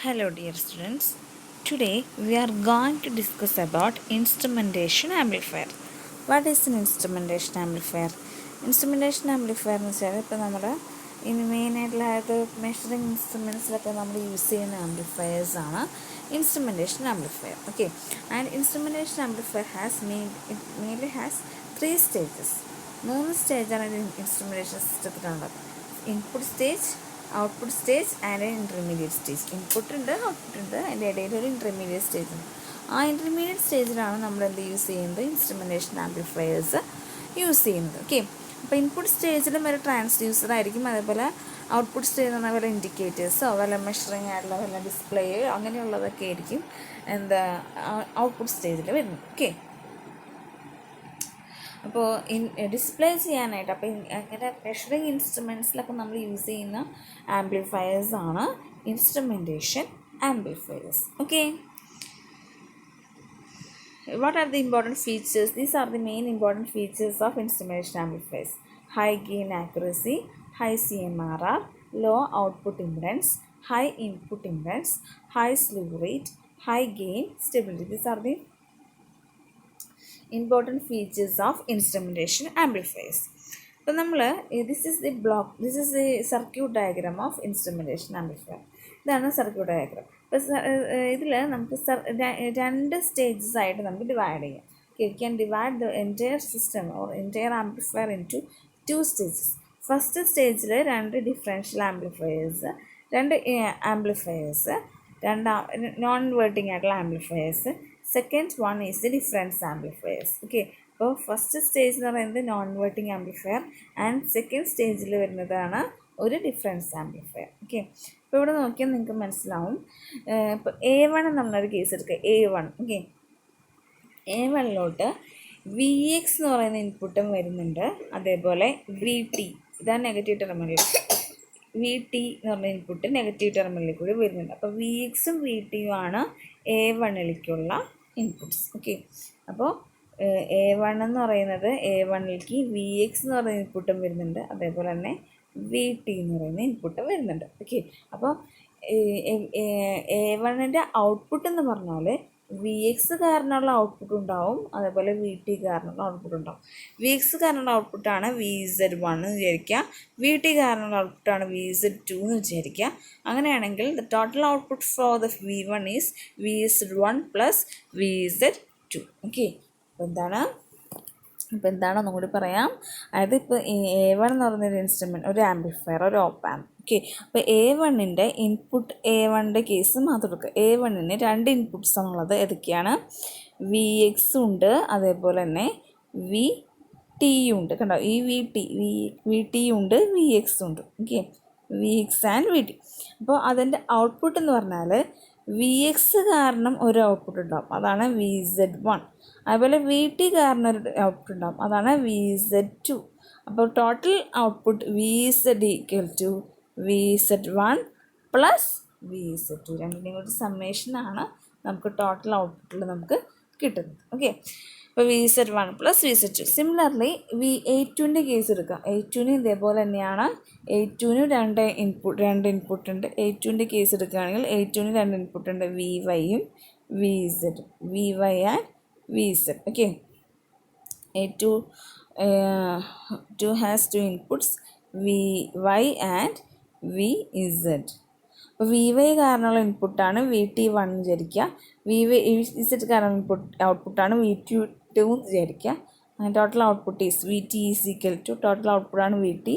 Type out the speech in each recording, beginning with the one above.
Hello dear students. Today we are going to discuss about instrumentation amplifier. What is an instrumentation amplifier? Instrumentation amplifier എന്ന് വെച്ചാൽ ഇപ്പോൾ നമ്മുടെ ഇനി മെയിനായിട്ടുള്ള measuring ഇൻസ്ട്രുമെൻസിലൊക്കെ നമ്മൾ യൂസ് ചെയ്യുന്ന ആംപ്ലിഫയേഴ്സ് ആണ് instrumentation amplifier. Okay, and instrumentation amplifier mainly has 3 stages. 3 സ്റ്റേജാണ് ഇൻസ്ട്രുമെൻറ്റേഷൻ സിസ്റ്റത്തിലുള്ളത്. Input stage, output stage and intermediate stage. Input ഉണ്ട്, ഔട്ട്പുട്ട് ഉണ്ട്, അതിൻ്റെ ഇടയിൽ ഒരു ഇൻ്റർമീഡിയറ്റ് സ്റ്റേജ് ഉണ്ട്. ആ ഇൻ്റർമീഡിയറ്റ് സ്റ്റേജിലാണ് നമ്മൾ എന്ത് യൂസ് ചെയ്യുന്നത്, ഇൻസ്ട്രുമെൻറ്റേഷൻ ആംപ്ലിഫയേഴ്സ് യൂസ് ചെയ്യുന്നത്. ഓക്കെ, അപ്പോൾ ഇൻപുട്ട് സ്റ്റേജിലും ഒരു ട്രാൻസ്ഡ്യൂസർ ആയിരിക്കും, അതേപോലെ ഔട്ട്പുട്ട് സ്റ്റേജ് എന്ന് പറഞ്ഞാൽ വല്ല ഇൻഡിക്കേറ്റേഴ്സോ വല്ല മെഷറിങ് ആയിട്ടുള്ള വല്ല ഡിസ്പ്ലേ അങ്ങനെയുള്ളതൊക്കെ ആയിരിക്കും ഔട്ട്പുട്ട് സ്റ്റേജിൽ വരുന്നത്. ഓക്കെ, അപ്പോൾ ഡിസ്പ്ലേ ചെയ്യാനായിട്ട് അപ്പോൾ അങ്ങനെ മെഷറിങ് ഇൻസ്ട്രുമെൻസിലൊക്കെ നമ്മൾ യൂസ് ചെയ്യുന്ന ആംപ്ലിഫയേഴ്സ് ആണ് instrumentation amplifiers. Okay, what are the important features? These are the main important features of instrumentation amplifiers: high gain accuracy, high CMRR, low output impedance, high input impedance, high slew rate, high gain, stability. These are the important features of instrumentation amplifiers. അപ്പോൾ നമ്മൾ this is the circuit diagram of instrumentation amplifier. ഇതാണ് circuit diagram. അപ്പോൾ ഇതിൽ നമുക്ക് 2 stages ആയിട്ട് നമുക്ക് divide ചെയ്യാം. You can divide the entire system or entire amplifier into 2 stages. First സ്റ്റേജിൽ 2 differential amplifiers, 2 amplifiers, 2 non inverting ആയിട്ടുള്ള amplifiers. Second one is the difference amplifiers. Okay, അപ്പോൾ ഫസ്റ്റ് സ്റ്റേജ് എന്ന് പറയുന്നത് non inverting amplifier and second സ്റ്റേജിൽ വരുന്നതാണ് ഒരു difference amplifier. Okay, ഇപ്പോൾ ഇവിടെ നോക്കിയാൽ നിങ്ങൾക്ക് മനസ്സിലാവും. ഇപ്പോൾ A1 നമ്മളൊരു കേസ് എടുക്കുക. A1. ഓക്കെ, A1 Vx എന്ന് പറയുന്ന ഇൻപുട്ടും വരുന്നുണ്ട്, അതേപോലെ VT, ഇതാണ് നെഗറ്റീവ് ടെർമിനൽ. VT എന്ന് പറഞ്ഞ ഇൻപുട്ട് നെഗറ്റീവ് ടെർമിനലിൽ കൂടി വരുന്നുണ്ട്. അപ്പോൾ Vxും VTയും ആണ് A1ലേക്കുള്ള ഇൻപുട്ട്സ്. ഓക്കെ, അപ്പോൾ A1 എന്ന് പറയുന്നത് A1ലേക്ക് Vx എന്ന് പറയുന്ന ഇൻപുട്ടും വരുന്നുണ്ട്, അതേപോലെ തന്നെ VT എന്ന് പറയുന്ന ഇൻപുട്ടും വരുന്നുണ്ട്. ഓക്കെ, അപ്പോൾ A1ൻ്റെ ഔട്ട്പുട്ട് എന്ന് പറഞ്ഞാൽ Vx കാരണമുള്ള ഔട്ട്പുട്ട് ഉണ്ടാവും, അതേപോലെ VT കാരണമുള്ള ഔട്ട്പുട്ട് ഉണ്ടാവും. Vx കാരണമുള്ള ഔട്ട്പുട്ടാണ് VZ1 എന്ന് വിചാരിക്കുക, VT കാരണമുള്ള ഔട്ട്പുട്ടാണ് VZ2 എന്ന് വിചാരിക്കുക. അങ്ങനെയാണെങ്കിൽ the total output for the V1 is VZ1 plus VZ2. Okay, അപ്പോൾ എന്താണ് ഒന്നുകൂടി പറയാം. അതായത് ഇപ്പോൾ A1 എന്ന് പറയുന്നൊരു ഇൻസ്ട്രുമെൻറ്റ്, ഒരു ആംപ്ലിഫയർ, ഒരു ഓപ്പ് ആംപ്. ഓക്കെ, അപ്പോൾ A1ൻ്റെ ഇൻപുട്ട്, A1ൻ്റെ കേസ് മാത്രം എടുക്കുക. A1ന് 2 ഇൻപുട്ട്സ് ആണുള്ളത്. ഏതൊക്കെയാണ്? Vx ഉണ്ട്, അതേപോലെ തന്നെ VT ഉണ്ട്. കണ്ടോ, ഈ VT ഉണ്ട്, Vx ഉണ്ട്. Okay, Vx and VT. അപ്പോൾ അതിൻ്റെ ഔട്ട്പുട്ട് എന്ന് പറഞ്ഞാൽ Vx കാരണം ഒരു ഔട്ട്പുട്ട് ഉണ്ടാവും, അതാണ് VZ1. അതുപോലെ VT കാരണം ഒരു ഔട്ട്പുട്ട് ഉണ്ടാവും, അതാണ് VZ2. അപ്പോൾ total output VZ VZ1 plus VZ2. രണ്ടിൻ്റെയും കൂടി സമ്മേഷനാണ് നമുക്ക് ടോട്ടൽ ഔട്ട്പുട്ടിൽ നമുക്ക് കിട്ടുന്നത്. ഓക്കെ, അപ്പോൾ VZ1 plus VZ2. Similarly A2ൻ്റെ case എടുക്കാം. A2ന് ഇതേപോലെ തന്നെയാണ്. A2ന് 2 ഇൻപുട്ട് ഉണ്ട്. A2ൻ്റെ കേസ് എടുക്കുകയാണെങ്കിൽ A2ന് 2 ഇൻപുട്ട് ഉണ്ട്, VYയും VZും, VY and VZ. Okay, A2 has 2 inputs, VY and VZ. അപ്പോൾ VY കാരണമുള്ള ഇൻപുട്ടാണ് VT1 എന്ന് വിചാരിക്കുക, VZ കാരണം ഔട്ട്പുട്ടാണ് VT2 എന്ന് വിചാരിക്കുക. Total output is VT is equal to, total ഔട്ട്പുട്ടാണ് VT,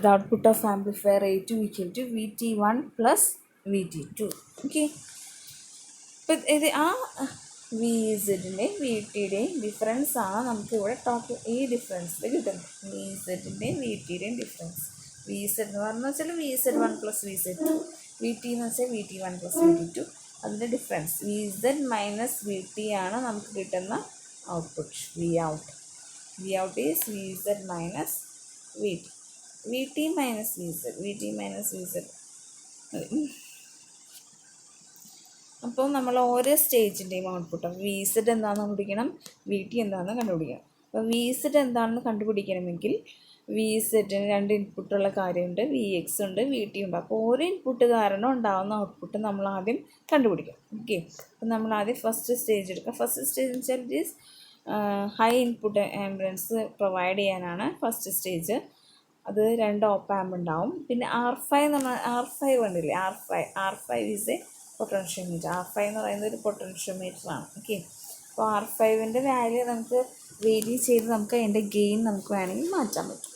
the output of amplifier A2 equal to VT1 plus VT2. Okay, അപ്പോൾ ഇത് ആ VZൻ്റെയും VTയുടെയും ഡിഫറൻസ് ആണ് നമുക്കിവിടെ ടോട്ടൽ ഈ ഡിഫറൻസിൽ കിട്ടുന്നത്. VZൻ്റെയും VTയുടെയും ഡിഫറൻസ്. VZ എന്ന് പറഞ്ഞു വെച്ചാൽ VZ1 പ്ലസ് VZ2, VT എന്ന് വെച്ചാൽ VT1 പ്ലസ് VT2. അതിൻ്റെ ഡിഫറൻസ് VZ മൈനസ് VT ആണ് നമുക്ക് കിട്ടുന്ന output. Vout is VZ minus VT, VT minus VZ. അപ്പോൾ നമ്മൾ ഓരോ സ്റ്റേജിൻ്റെയും ഔട്ട്പുട്ട് VZ എന്താണെന്ന് കണ്ടുപിടിക്കണം, VT എന്താണെന്ന് കണ്ടുപിടിക്കണം. അപ്പോൾ VZ എന്താണെന്ന് കണ്ടുപിടിക്കണമെങ്കിൽ വി സെറ്റിന് 2 ഇൻപുട്ടുള്ള കാര്യമുണ്ട്, വി എക്സ് ഉണ്ട്, വി ടി ഉണ്ട്. അപ്പോൾ ഓരോ ഇൻപുട്ട് കാരണം ഉണ്ടാകുന്ന ഔട്ട്പുട്ട് നമ്മൾ ആദ്യം കണ്ടുപിടിക്കാം. ഓക്കെ, അപ്പോൾ നമ്മൾ ആദ്യം ഫസ്റ്റ് സ്റ്റേജ് എടുക്കാം. ഫസ്റ്റ് സ്റ്റേജ് എന്ന് വെച്ചാൽ it is high input ambience provide ചെയ്യാനാണ് ഫസ്റ്റ് സ്റ്റേജ്. അത് 2 ഓപ്പ് ആമ്പ് ഉണ്ടാവും. പിന്നെ R5 എന്ന് പറഞ്ഞാൽ R5 കണ്ടില്ലേ, R5 is A potentiometer. R5 എന്ന് പറയുന്നത് ഒരു പൊട്ടൻഷ്യോമീറ്ററാണ്. ഓക്കെ, അപ്പോൾ R5ൻ്റെ വാല്യൂ നമുക്ക് വേരി ചെയ്ത് നമുക്ക് അതിൻ്റെ ഗെയിൻ നമുക്ക് വേണമെങ്കിൽ മാറ്റാൻ പറ്റും.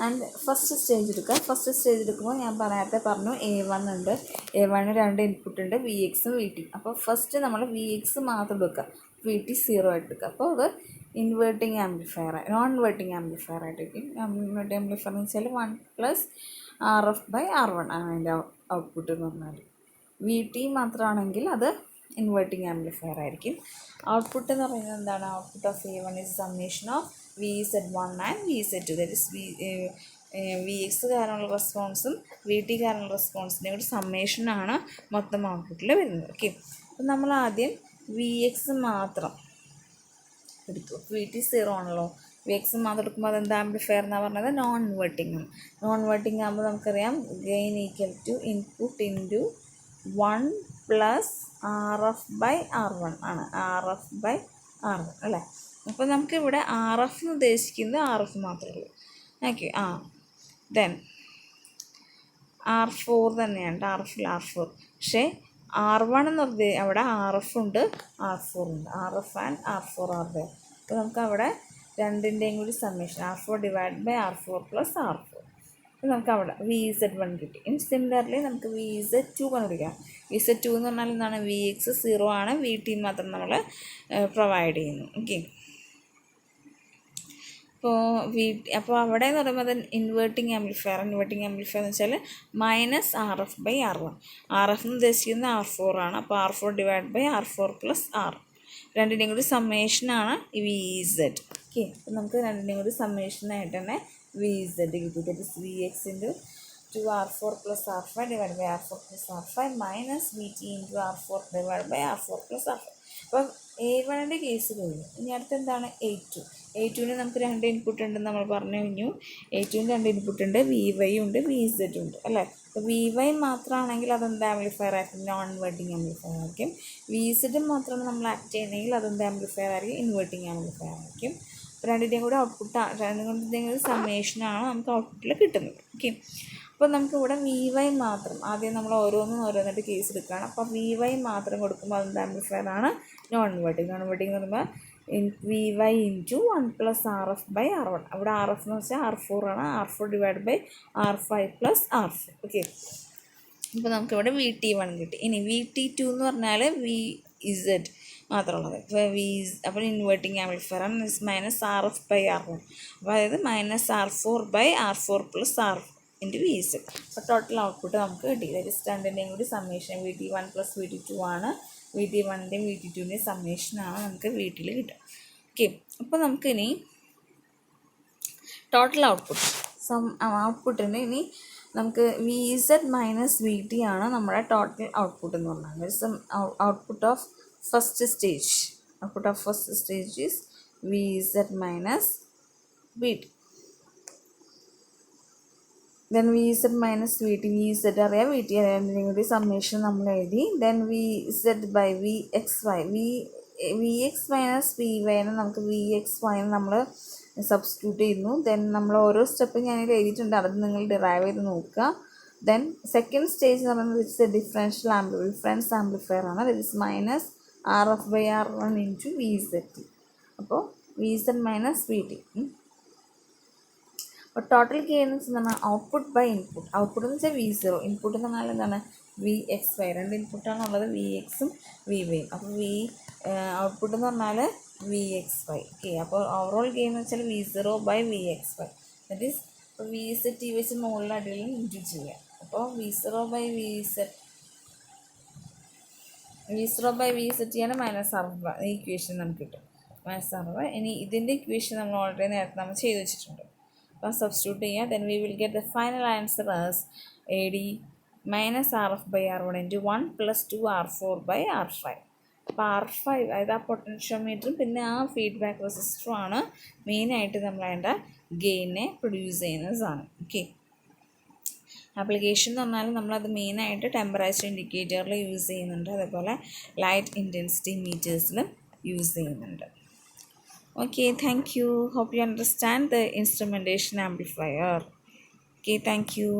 ആൻഡ് ഫസ്റ്റ് സ്റ്റേജ് എടുക്കുക. ഫസ്റ്റ് സ്റ്റേജ് എടുക്കുമ്പോൾ ഞാൻ നേരത്തെ പറഞ്ഞു A1 ഉണ്ട്. A1 2 ഇൻപുട്ട് ഉണ്ട്, വി എക്സും വി ടി. അപ്പോൾ ഫസ്റ്റ് നമ്മൾ വി എക്സ് മാത്രം എടുക്കുക, വി ടി 0 ആയിട്ട് എടുക്കുക. അപ്പോൾ അത് inverting amplifier, non inverting amplifier ആയിട്ടിരിക്കും. ഇൻവേർട്ടിങ് ആംപ്ലിഫയർ എന്ന് വെച്ചാൽ 1 + RF/R1 ആണ് അതിൻ്റെ ഔട്ട്പുട്ട് എന്ന് പറഞ്ഞാൽ. വി ടി മാത്രമാണെങ്കിൽ അത് ഇൻവേർട്ടിങ് ആംപ്ലിഫയർ ആയിരിക്കും. ഔട്ട്പുട്ട് എന്ന് പറയുന്നത് എന്താണ്? Output of A1 is summation of VZ1 and VZ2. That is V X കാരണമുള്ള റെസ്പോൺസും വി ടി കാരണമുള്ള റെസ്പോൺസിൻ്റെ ഒരു സമ്മേഷനാണ് മൊത്തം ഔട്ട്പുട്ടിൽ വരുന്നത്. ഓക്കെ, അപ്പം നമ്മൾ ആദ്യം വി എക്സ് മാത്രം എടുത്തു. വി ടി 0 ആണല്ലോ, വി എക്സ് മാത്രം എടുക്കുമ്പോൾ അതെന്താ ആംപ്ലിഫയർ എന്നാണ് പറഞ്ഞത്? നോൺ ഇൻവേർട്ടിങ് ആണ്. നോൺ ഇൻവേർട്ടിങ് ആകുമ്പോൾ നമുക്കറിയാം gain equal to input into 1 + RF/R1 ആണ്. RF/R1 അല്ലേ? അപ്പോൾ നമുക്കിവിടെ RF എന്ന് ഉദ്ദേശിക്കുന്നത് RF മാത്രമേ ഉള്ളൂ. ഓക്കെ, ദെൻ R4 തന്നെയാണ്, RF R4. പക്ഷേ R1 എന്ന് അവിടെ RF ഉണ്ട്, R4 ഉണ്ട്. RF and R4 are there. അപ്പോൾ നമുക്കവിടെ രണ്ടിൻ്റെയും കൂടി സമ്മേഷൻ R4/R4 + R4. അപ്പോൾ നമുക്ക് അവിടെ VZ1 കിട്ടി. ഇനി സിമിലർലി നമുക്ക് VZ2 കണ്ടുപിടിക്കാം. VZ2 എന്ന് പറഞ്ഞാൽ എന്താണ്? വി എക്സ് 0 ആണ്, വി ടി മാത്രം നമ്മൾ പ്രൊവൈഡ് ചെയ്യുന്നു. ഓക്കെ, അപ്പോൾ അവിടെ എന്ന് പറയുമ്പോൾ അത് ഇൻവേർട്ടിങ് ആംപ്ലിഫയർ. ഇൻവേർട്ടിങ് ആംപ്ലിഫയർ എന്ന് വെച്ചാൽ -RF/R1. RF എന്ന് ഉദ്ദേശിക്കുന്നത് R4 ആണ്. അപ്പോൾ R4/R4 + R, രണ്ടിൻ്റെയും കൂടി സമ്മേഷനാണ് VZ. ഓക്കെ, അപ്പോൾ നമുക്ക് രണ്ടിൻ്റെയും കൂടി സമ്മേഷനായിട്ട് തന്നെ VZ കിട്ടി. That is VX × 2R4 + R5/R4 + R5 - VT × R4/R4 + R5. അപ്പോൾ A1ൻ്റെ കേസ് കഴിഞ്ഞു. ഇനി അടുത്ത് എന്താണ്? A2ന് നമുക്ക് 2 ഇൻപുട്ട് ഉണ്ടെന്ന് നമ്മൾ പറഞ്ഞു കഴിഞ്ഞു. A2ന് 2 ഇൻപുട്ട് ഉണ്ട്, VY ഉണ്ട്, VZ ഉണ്ട് അല്ലേ? അപ്പോൾ VY മാത്രമാണെങ്കിൽ അതെന്ത് ആംപ്ലിഫയർ ആയിരിക്കും? നോൺ ഇൻവേർട്ടിങ് ആംപ്ലിഫയർ ആയിരിക്കും. VZ മാത്രമാണ് നമ്മൾ ആക്ട് ചെയ്യുന്നതെങ്കിൽ അതെന്ത് ആംപ്ലിഫയർ ആയിരിക്കും? ഇൻവേർട്ടിങ് ആംപ്ലിഫയർ ആയിരിക്കും. അപ്പോൾ രണ്ടിൻ്റെയും കൂടെ രണ്ടിൻ്റെയും കൂടി സമ്മേഷനാണ് നമുക്ക് ഔട്ട്പുട്ടിൽ കിട്ടുന്നത്. ഓക്കെ, അപ്പോൾ നമുക്കിവിടെ VY മാത്രം ആദ്യം നമ്മൾ ഓരോന്നായിട്ട് കേസ് എടുക്കുകയാണ്. അപ്പോൾ VY മാത്രം കൊടുക്കുമ്പോൾ അതെന്ത് ആംപ്ലിഫയർ ആണ്? Non inverting. നോൺ ഇൻവേർട്ടിങ് എന്ന് പറയുമ്പോൾ VY × 1 + RF/R1. അവിടെ RF എന്ന് വെച്ചാൽ R4 ആണ്. R4/R5 + R4. ഓക്കെ, അപ്പോൾ നമുക്കിവിടെ VT1 കിട്ടി. ഇനി VT2 എന്ന് പറഞ്ഞാൽ VZ മാത്രമുള്ളത്. അപ്പോൾ ഇൻവേർട്ടിങ് ആംപ്ലിഫയർ ആണ്, -RF/R1. അപ്പോൾ അതായത് -R4/R4 + R × VZ. അപ്പോൾ ടോട്ടൽ ഔട്ട്പുട്ട് നമുക്ക് കിട്ടി. അതായത് രണ്ടിൻ്റെയും കൂടി സമ്മേഷൻ VT1 + VT2 ആണ്. VT1ൻ്റെയും VT2ൻ്റെയും സമ്മേഷനാണ് നമുക്ക് വീട്ടിൽ കിട്ടുക. ഓക്കെ, അപ്പോൾ നമുക്കിനി ടോട്ടൽ ഔട്ട്പുട്ടിന് ഇനി നമുക്ക് VZ - VT ആണ് നമ്മുടെ ടോട്ടൽ ഔട്ട്പുട്ട് എന്ന് പറഞ്ഞാൽ. Output of first stage. Output of first stage is VZ - VT. Then VZ - VT. VZ അറിയാം, VT അറിയാം, രണ്ടിൻ്റെയും കൂടി സമ്മേഷൻ നമ്മൾ എഴുതി. Then VZ/VXY. VX - VY നമുക്ക് VXY നമ്മൾ സബ്സ്റ്റിറ്റ്യൂട്ട് ചെയ്യുന്നു. ദെൻ നമ്മൾ ഓരോ സ്റ്റെപ്പും ഞാനിത് എഴുതിയിട്ടുണ്ട്, അത് നിങ്ങൾ ഡിറൈവ് ചെയ്ത് നോക്കുക. ദെൻ സെക്കൻഡ് സ്റ്റേജ് എന്ന് പറയുന്നത് ഇറ്റ്സ് എ ഡിഫറൻസ് ആംപ്ലിഫയർ ആണ്. That is -RF/R1 × VZ. അപ്പോൾ VZ - VT. അപ്പോൾ ടോട്ടൽ ഗെയിൻ എന്ന് പറഞ്ഞാൽ ഔട്ട്പുട്ട് ബൈ ഇൻപുട്ട്. ഔട്ട്പുട്ട് എന്ന് വെച്ചാൽ V0. ഇൻപുട്ട് എന്ന് പറഞ്ഞാൽ എന്താണ്? VXY. 2 ഇൻപുട്ടാണുള്ളത്, VX ഉം VY. അപ്പോൾ ഔട്ട്പുട്ട് എന്ന് പറഞ്ഞാൽ VXY. ഓക്കെ, അപ്പോൾ ഓവറോൾ ഗെയിൻ എന്ന് വെച്ചാൽ V0/VXY. ദാറ്റ് ഈസ് ഇപ്പോൾ VZ വെച്ച് മുകളിൽ അടിയിലും ഇൻറ്റു ചെയ്യുക. അപ്പോൾ V0/VZ ആണ് -RF. ഈ ഇക്വേഷൻ നമുക്ക് കിട്ടും, -RF. ഇനി ഇതിൻ്റെ ഇക്വേഷൻ നമ്മൾ ഓൾറെഡി നേരത്തെ നമ്മൾ ചെയ്ത് വെച്ചിട്ടുണ്ട്. അപ്പോൾ സബ്സ്റ്റിറ്റ്യൂട്ട് ചെയ്യുക. Then we will get the final answer as AD -RF/R1 × 1 + 2R4/R5. അപ്പോൾ R5 അതായത് ആ പൊട്ടൻഷ്യോമീറ്ററും പിന്നെ ആ ഫീഡ്ബാക്ക് റെസിസ്റ്ററുമാണ് മെയിനായിട്ട് നമ്മൾ അതിൻ്റെ ഗെയിനെ പ്രൊഡ്യൂസ് ചെയ്യുന്ന സാധനം. ഓക്കെ, ആപ്ലിക്കേഷൻ എന്ന് പറഞ്ഞാൽ നമ്മളത് മെയിനായിട്ട് ടെമ്പറേച്ചർ ഇൻഡിക്കേറ്ററിൽ യൂസ് ചെയ്യുന്നുണ്ട്, അതേപോലെ ലൈറ്റ് ഇൻറ്റൻസിറ്റി മീറ്റേഴ്സിലും യൂസ് ചെയ്യുന്നുണ്ട്. Okay, thank you. Hope you understand the instrumentation amplifier. Okay, thank you.